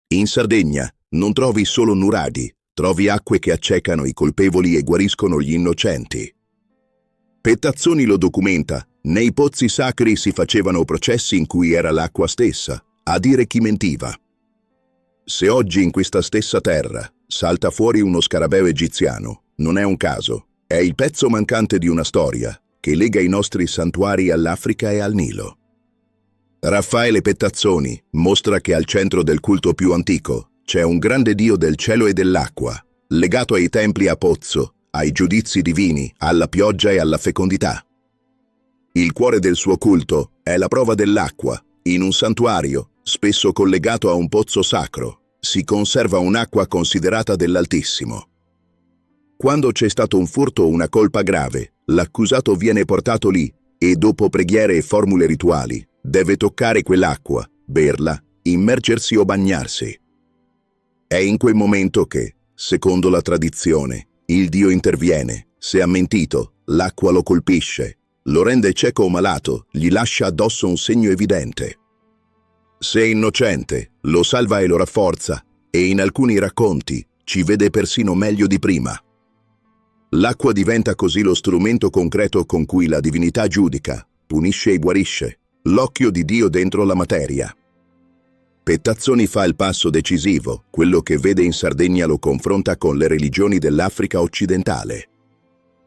In Sardegna non trovi solo nuraghi, trovi acque che accecano i colpevoli e guariscono gli innocenti. Pettazzoni lo documenta, nei pozzi sacri si facevano processi in cui era l'acqua stessa, a dire chi mentiva. Se oggi in questa stessa terra salta fuori uno scarabeo egiziano, non è un caso, è il pezzo mancante di una storia che lega i nostri santuari all'Africa e al Nilo. Raffaele Pettazzoni mostra che al centro del culto più antico c'è un grande dio del cielo e dell'acqua, legato ai templi a pozzo, ai giudizi divini, alla pioggia e alla fecondità. Il cuore del suo culto è la prova dell'acqua. In un santuario, spesso collegato a un pozzo sacro, si conserva un'acqua considerata dell'Altissimo. Quando c'è stato un furto o una colpa grave, l'accusato viene portato lì e dopo preghiere e formule rituali deve toccare quell'acqua, berla, immergersi o bagnarsi. È in quel momento che, secondo la tradizione, il dio interviene. Se ha mentito, l'acqua lo colpisce, lo rende cieco o malato, gli lascia addosso un segno evidente. Se è innocente, lo salva e lo rafforza, e in alcuni racconti ci vede persino meglio di prima. L'acqua diventa così lo strumento concreto con cui la divinità giudica, punisce e guarisce, l'occhio di Dio dentro la materia. Pettazzoni fa il passo decisivo, quello che vede in Sardegna lo confronta con le religioni dell'Africa occidentale.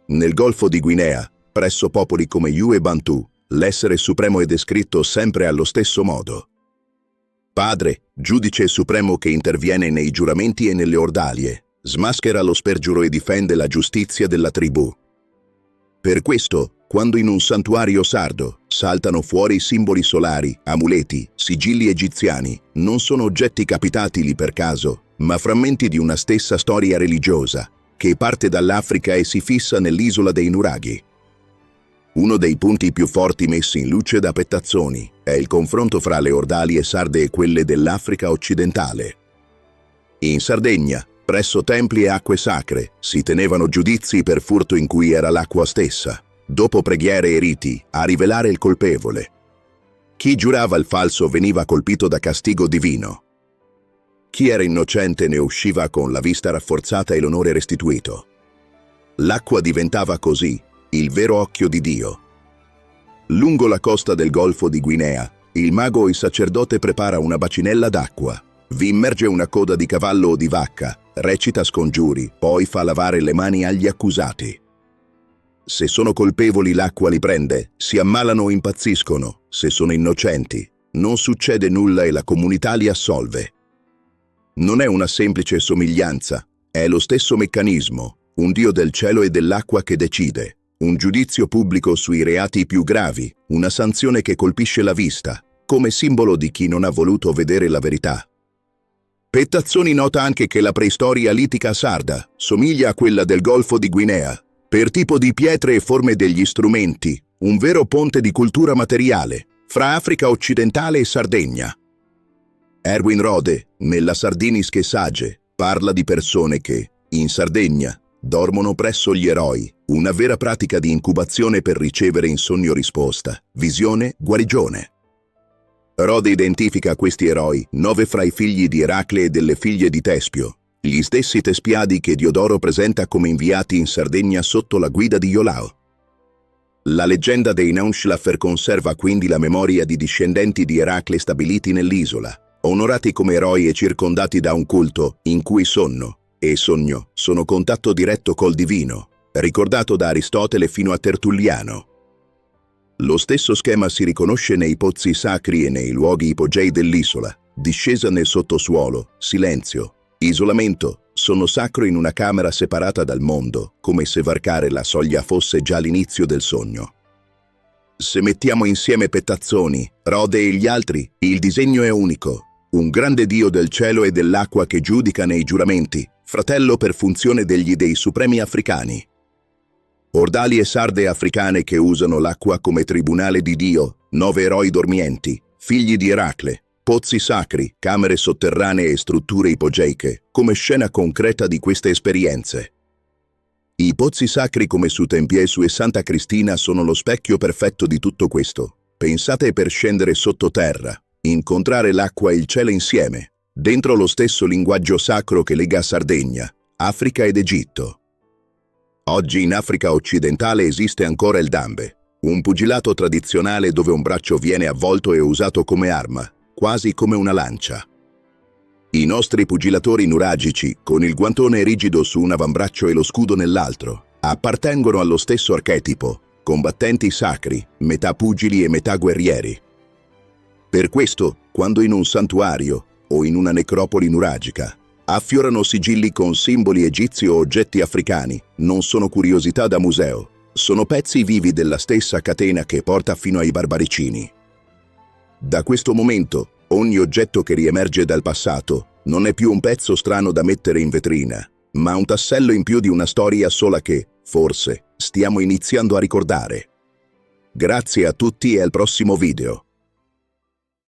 Nel Golfo di Guinea, presso popoli come Yu e Bantu, l'essere supremo è descritto sempre allo stesso modo. Padre, giudice supremo che interviene nei giuramenti e nelle ordalie, smaschera lo spergiuro e difende la giustizia della tribù. Per questo, quando in un santuario sardo saltano fuori simboli solari, amuleti, sigilli egiziani, non sono oggetti capitati lì per caso, ma frammenti di una stessa storia religiosa, che parte dall'Africa e si fissa nell'isola dei nuraghi. Uno dei punti più forti messi in luce da Pettazzoni è il confronto fra le ordalie sarde e quelle dell'Africa occidentale. In Sardegna, presso templi e acque sacre, si tenevano giudizi per furto in cui era l'acqua stessa, dopo preghiere e riti, a rivelare il colpevole. Chi giurava il falso veniva colpito da castigo divino. Chi era innocente ne usciva con la vista rafforzata e l'onore restituito. L'acqua diventava così il vero occhio di Dio. Lungo la costa del Golfo di Guinea, il mago o il sacerdote prepara una bacinella d'acqua, vi immerge una coda di cavallo o di vacca, recita scongiuri, poi fa lavare le mani agli accusati. Se sono colpevoli l'acqua li prende, si ammalano o impazziscono, se sono innocenti, non succede nulla e la comunità li assolve. Non è una semplice somiglianza, è lo stesso meccanismo, un Dio del cielo e dell'acqua che decide, un giudizio pubblico sui reati più gravi, una sanzione che colpisce la vista, come simbolo di chi non ha voluto vedere la verità. Pettazzoni nota anche che la preistoria litica sarda somiglia a quella del Golfo di Guinea, per tipo di pietre e forme degli strumenti, un vero ponte di cultura materiale, fra Africa occidentale e Sardegna. Erwin Rode, nella Sardinische Sage, parla di persone che, in Sardegna, dormono presso gli eroi, una vera pratica di incubazione per ricevere in sogno risposta, visione, guarigione. Rode identifica questi eroi, 9 fra i figli di Eracle e delle figlie di Tespio, gli stessi Tespiadi che Diodoro presenta come inviati in Sardegna sotto la guida di Iolao. La leggenda dei Naunschlaffer conserva quindi la memoria di discendenti di Eracle stabiliti nell'isola, onorati come eroi e circondati da un culto in cui sonno e sogno sono contatto diretto col divino, ricordato da Aristotele fino a Tertulliano. Lo stesso schema si riconosce nei pozzi sacri e nei luoghi ipogei dell'isola, discesa nel sottosuolo, silenzio, isolamento, sonno sacro in una camera separata dal mondo, come se varcare la soglia fosse già l'inizio del sogno. Se mettiamo insieme Pettazzoni, Rode e gli altri, il disegno è unico, un grande dio del cielo e dell'acqua che giudica nei giuramenti, fratello per funzione degli dei supremi africani. Ordalie sarde africane che usano l'acqua come tribunale di Dio, 9 eroi dormienti, figli di Eracle, pozzi sacri, camere sotterranee e strutture ipogeiche, come scena concreta di queste esperienze. I pozzi sacri come su Tempiesu e Santa Cristina sono lo specchio perfetto di tutto questo. Pensate per scendere sottoterra, incontrare l'acqua e il cielo insieme, dentro lo stesso linguaggio sacro che lega Sardegna, Africa ed Egitto. Oggi in Africa occidentale esiste ancora il dambe, un pugilato tradizionale dove un braccio viene avvolto e usato come arma, quasi come una lancia. I nostri pugilatori nuragici, con il guantone rigido su un avambraccio e lo scudo nell'altro, appartengono allo stesso archetipo, combattenti sacri, metà pugili e metà guerrieri. Per questo, quando in un santuario o in una necropoli nuragica affiorano sigilli con simboli egizi o oggetti africani, non sono curiosità da museo, sono pezzi vivi della stessa catena che porta fino ai barbaricini. Da questo momento, ogni oggetto che riemerge dal passato non è più un pezzo strano da mettere in vetrina, ma un tassello in più di una storia sola che, forse, stiamo iniziando a ricordare. Grazie a tutti e al prossimo video.